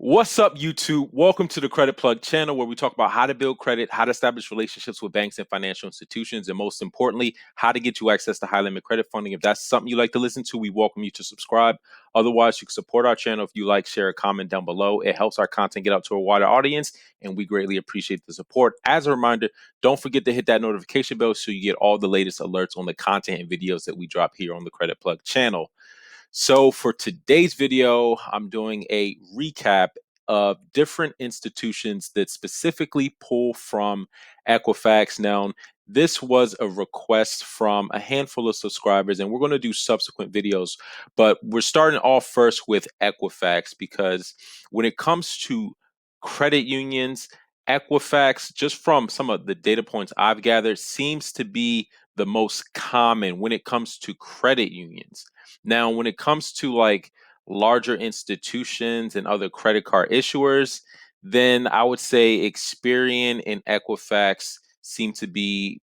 What's up, YouTube? Welcome to the Credit Plug channel where we talk about how to build credit, how to establish relationships with banks and financial institutions, and most importantly, how to get you access to high limit credit funding. If that's something you like to listen to, we welcome you to subscribe. Otherwise, you can support our channel if you like, share, a comment down below. It helps our content get out to a wider audience, and we greatly appreciate the support. As a reminder, don't forget to hit that notification bell so you get all the latest alerts on the content and videos that we drop here on the Credit Plug channel. So for today's video, I'm doing a recap of different institutions that specifically pull from Equifax. Now, this was a request from a handful of subscribers, and we're going to do subsequent videos, but we're starting off first with Equifax because when it comes to credit unions, Equifax, just from some of the data points I've gathered, seems to be the most common when it comes to credit unions. Now, when it comes to like larger institutions and other credit card issuers, then I would say Experian and Equifax seem to be,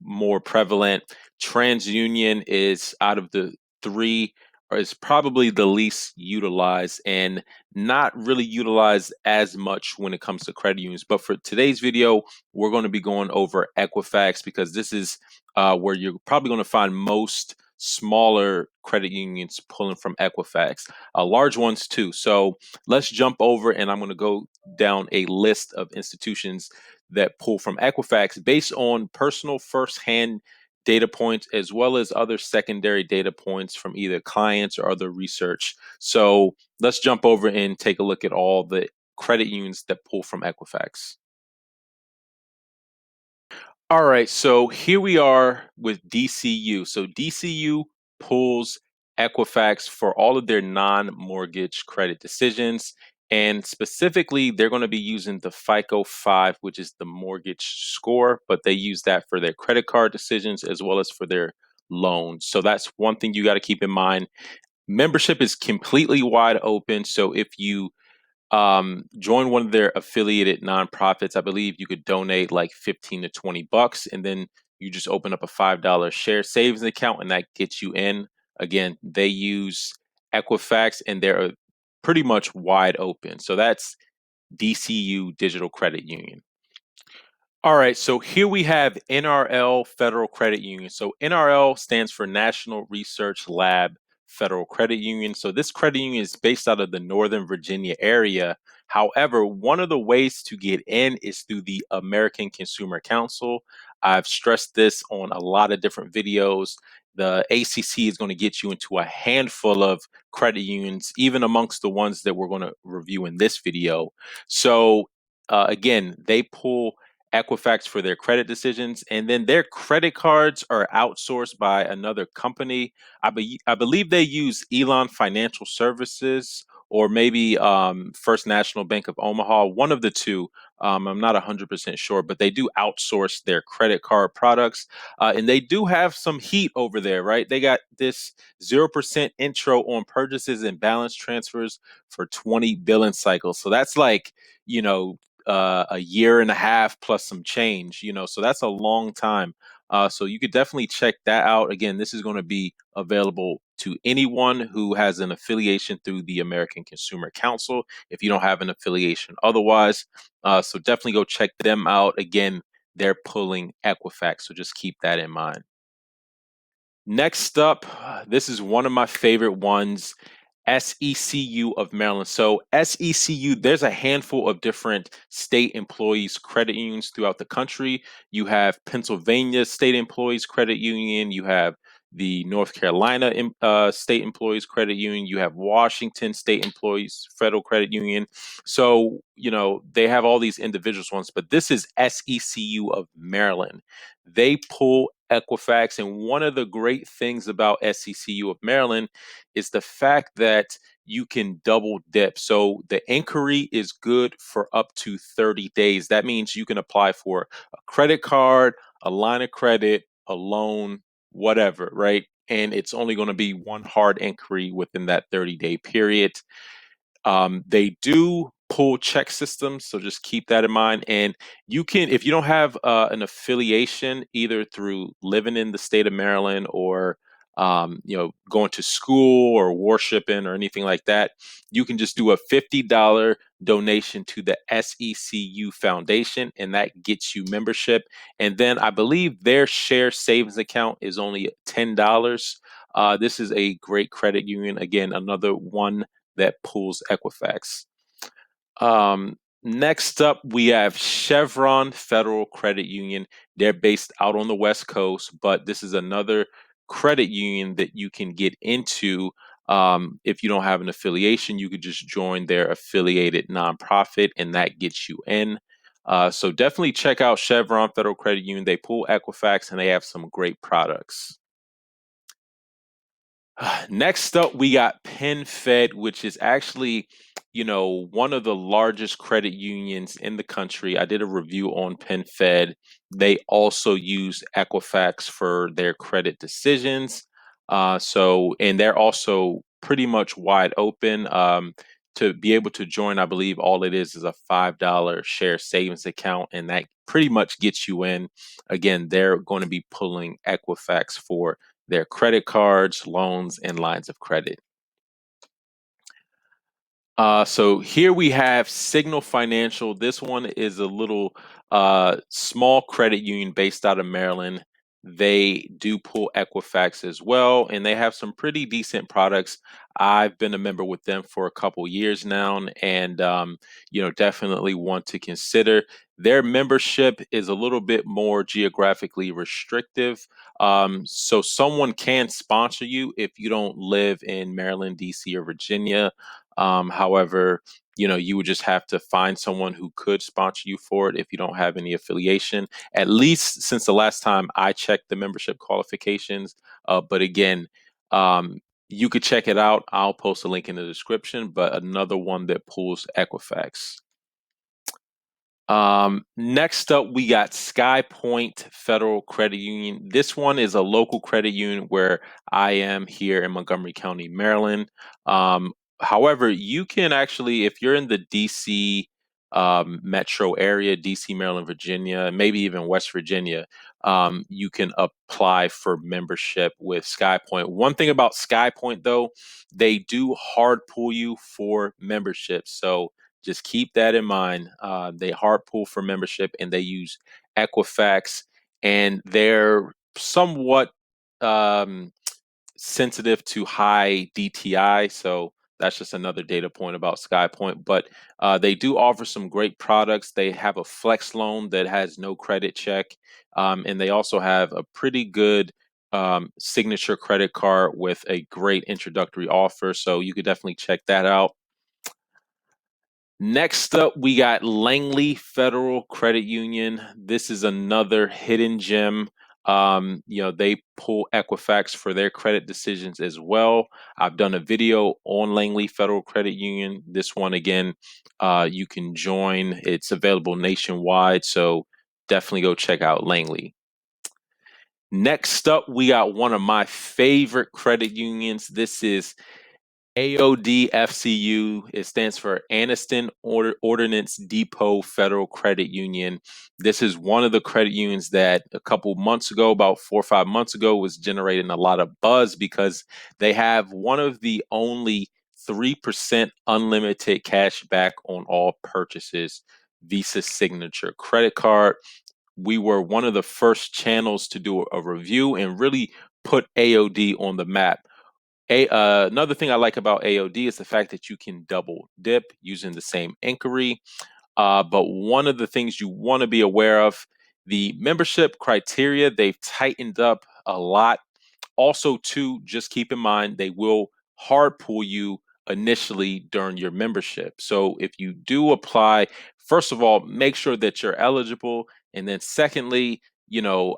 more prevalent. TransUnion is out of the three, or is probably the least utilized and not really utilized as much when it comes to credit unions. But for today's video, we're going to be going over Equifax because this is where you're probably going to find most smaller credit unions pulling from Equifax, large ones too. So let's jump over and I'm going to go down a list of institutions that pull from Equifax based on personal firsthand data points as well as other secondary data points from either clients or other research. So let's jump over and take a look at all the credit unions that pull from Equifax. All right, so here we are with DCU. So DCU pulls Equifax for all of their non-mortgage credit decisions. And specifically, they're going to be using the FICO 5, which is the mortgage score, but they use that for their credit card decisions as well as for their loans. So that's one thing you got to keep in mind. Membership is completely wide open. So if you join one of their affiliated nonprofits, I believe you could donate like 15 to 20 bucks, and then you just open up a $5 share savings account, and that gets you in. Again, they use Equifax, and they're pretty much wide open. So that's DCU Digital Credit Union. All right, so here we have NRL Federal Credit Union. So NRL stands for National Research Lab Federal Credit Union. So this credit union is based out of the Northern Virginia area. However, one of the ways to get in is through the American Consumer Council. I've stressed this on a lot of different videos. The ACC is going to get you into a handful of credit unions, even amongst the ones that we're going to review in this video. So again, they pull Equifax for their credit decisions, and then their credit cards are outsourced by another company. I believe they use Elon Financial Services or maybe First National Bank of Omaha, one of the two. I'm not 100% sure, but they do outsource their credit card products, and they do have some heat over there, right? They got this 0% intro on purchases and balance transfers for 20 billing cycles. So that's like, a year and a half plus some change, so that's a long time. So you could definitely check that out. Again, this is going to be available to anyone who has an affiliation through the American Consumer Council if you don't have an affiliation otherwise. So definitely go check them out. Again, they're pulling Equifax, so just keep that in mind. Next up, this is one of my favorite ones. SECU of Maryland. So SECU, there's a handful of different state employees credit unions throughout the country. You have Pennsylvania State Employees Credit Union. You have the North Carolina State Employees Credit Union. You have Washington State Employees Federal Credit Union. So, they have all these individuals ones, but this is SECU of Maryland. They pull Equifax. And one of the great things about SECU of Maryland is the fact that you can double dip. So the inquiry is good for up to 30 days. That means you can apply for a credit card, a line of credit, a loan, whatever, right? And it's only going to be one hard inquiry within that 30-day period. They do pull check systems, so just keep that in mind. And you can, if you don't have an affiliation, either through living in the state of Maryland or going to school or worshiping or anything like that, you can just do a $50 donation to the SECU Foundation, and that gets you membership. And then I believe their share savings account is only $10. This is a great credit union. Again, another one that pulls Equifax. Next up, we have Chevron Federal Credit Union. They're based out on the West Coast, but this is another credit union that you can get into. If you don't have an affiliation, you could just join their affiliated nonprofit, and that gets you in. So definitely check out Chevron Federal Credit Union. They pull Equifax, and they have some great products. Next up, we got PenFed, which is actually, one of the largest credit unions in the country. I did a review on PenFed. They also use Equifax for their credit decisions. And they're also pretty much wide open. To be able to join, I believe all it is a $5 share savings account, and that pretty much gets you in. Again, they're going to be pulling Equifax for their credit cards, loans, and lines of credit. So here we have Signal Financial. This one is a little small credit union based out of Maryland. They do pull Equifax as well, and they have some pretty decent products. I've been a member with them for a couple years now, and definitely want to consider. Their membership is a little bit more geographically restrictive, so someone can sponsor you if you don't live in Maryland, DC, or Virginia. However, you would just have to find someone who could sponsor you for it if you don't have any affiliation, at least since the last time I checked the membership qualifications. But again, you could check it out. I'll post a link in the description, but another one that pulls Equifax. Next up, we got Skypoint Federal Credit Union. This one is a local credit union where I am here in Montgomery County, Maryland. However, you can actually, if you're in the DC metro area, DC, Maryland, Virginia, maybe even West Virginia, you can apply for membership with Skypoint. One thing about Skypoint, though, they do hard pull you for membership. So just keep that in mind. They hard pull for membership, and they use Equifax, and they're somewhat sensitive to high DTI. So that's just another data point about Skypoint. But they do offer some great products. They have a flex loan that has no credit check, and they also have a pretty good signature credit card with a great introductory offer. So you could definitely check that out. Next up, we got Langley Federal Credit Union. This is another hidden gem. They pull Equifax for their credit decisions as well. I've done a video on Langley Federal Credit Union. This one, again, you can join. It's available nationwide, so definitely go check out Langley. Next up, we got one of my favorite credit unions. This is NIHFCU. It stands for Anniston Ordnance Depot Federal Credit Union. This is one of the credit unions that a couple months ago, about 4 or 5 months ago, was generating a lot of buzz because they have one of the only 3% unlimited cash back on all purchases Visa signature credit card. We were one of the first channels to do a review and really put AOD on the map. Another thing I like about AOD is the fact that you can double dip using the same inquiry. But one of the things you want to be aware of, the membership criteria, they've tightened up a lot. Also, too, just keep in mind they will hard pull you initially during your membership. So if you do apply, first of all, make sure that you're eligible. And then secondly,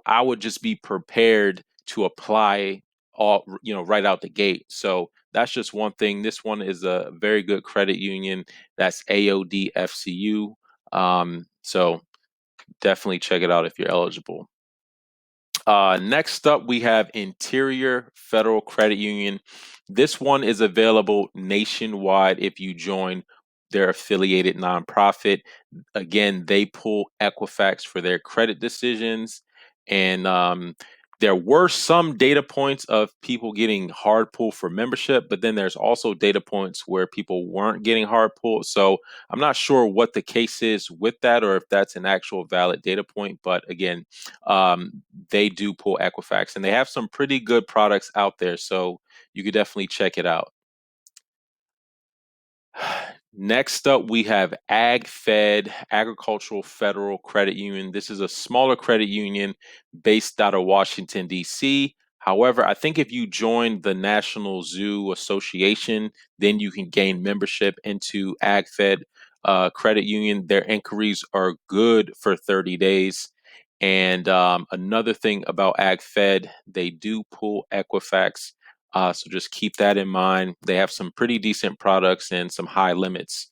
I would just be prepared to apply right out the gate. So that's just one thing. This one is a very good credit union. That's AODFCU. So definitely check it out if you're eligible. Next up, we have Interior Federal Credit Union. This one is available nationwide if you join their affiliated nonprofit. Again, they pull Equifax for their credit decisions. And There were some data points of people getting hard pull for membership, but then there's also data points where people weren't getting hard pull. So I'm not sure what the case is with that or if that's an actual valid data point. But again, they do pull Equifax and they have some pretty good products out there. So you could definitely check it out. Next up, we have AgFed, Agricultural Federal Credit Union. This is a smaller credit union based out of Washington, D.C. However, I think if you join the National Zoo Association, then you can gain membership into AgFed Credit Union. Their inquiries are good for 30 days. And another thing about AgFed, they do pull Equifax, so just keep that in mind. They have some pretty decent products and some high limits.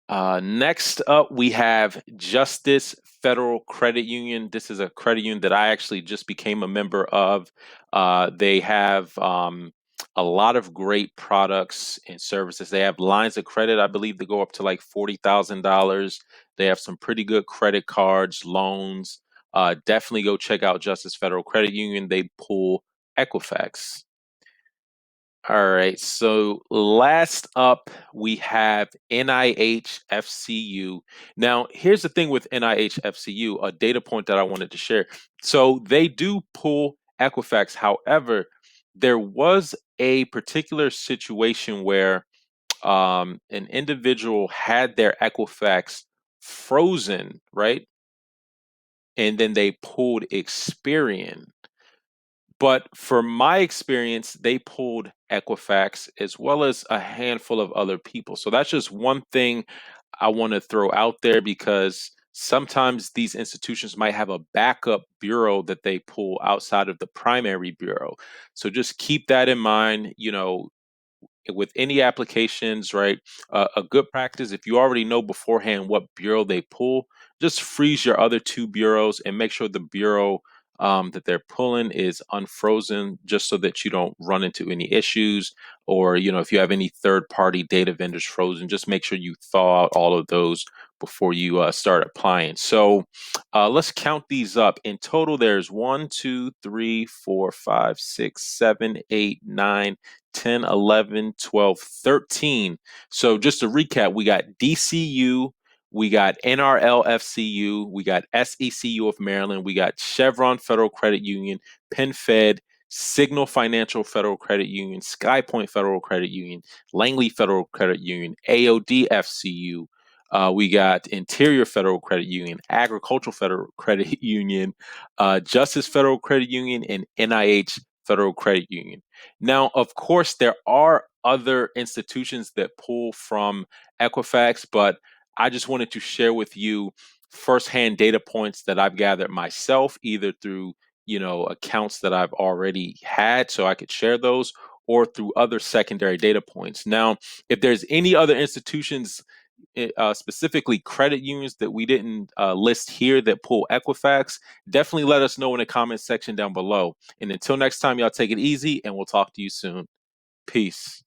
Next up, we have Justice Federal Credit Union. This is a credit union that I actually just became a member of. They have a lot of great products and services. They have lines of credit, I believe, that go up to like $40,000. They have some pretty good credit cards, loans. Definitely go check out Justice Federal Credit Union. They pull Equifax. All right. So last up, we have NIHFCU. Now, here's the thing with NIHFCU, a data point that I wanted to share. So they do pull Equifax. However, there was a particular situation where an individual had their Equifax frozen, right? And then they pulled Experian. But for my experience, they pulled Equifax as well as a handful of other people. So that's just one thing I want to throw out there because sometimes these institutions might have a backup bureau that they pull outside of the primary bureau. So just keep that in mind. With any applications, right? A good practice, if you already know beforehand what bureau they pull, just freeze your other two bureaus and make sure the bureau that they're pulling is unfrozen, just so that you don't run into any issues. Or, if you have any third party data vendors frozen, just make sure you thaw out all of those before you start applying. So let's count these up. In total, there's 1, 2, 3, 4, 5, 6, 7, 8, 9, 10, 11, 12, 13. So just to recap, we got DCU, we got NRLFCU, we got SECU of Maryland, we got Chevron Federal Credit Union, PenFed, Signal Financial Federal Credit Union, Skypoint Federal Credit Union, Langley Federal Credit Union, AODFCU. We got Interior Federal Credit Union, Agricultural Federal Credit Union, Justice Federal Credit Union, and NIH Federal Credit Union. Now, of course, there are other institutions that pull from Equifax, but I just wanted to share with you firsthand data points that I've gathered myself, either through accounts that I've already had, so I could share those, or through other secondary data points. Now, if there's any other institutions, specifically credit unions that we didn't list here that pull Equifax, definitely let us know in the comment section down below. And until next time, y'all take it easy and we'll talk to you soon. Peace.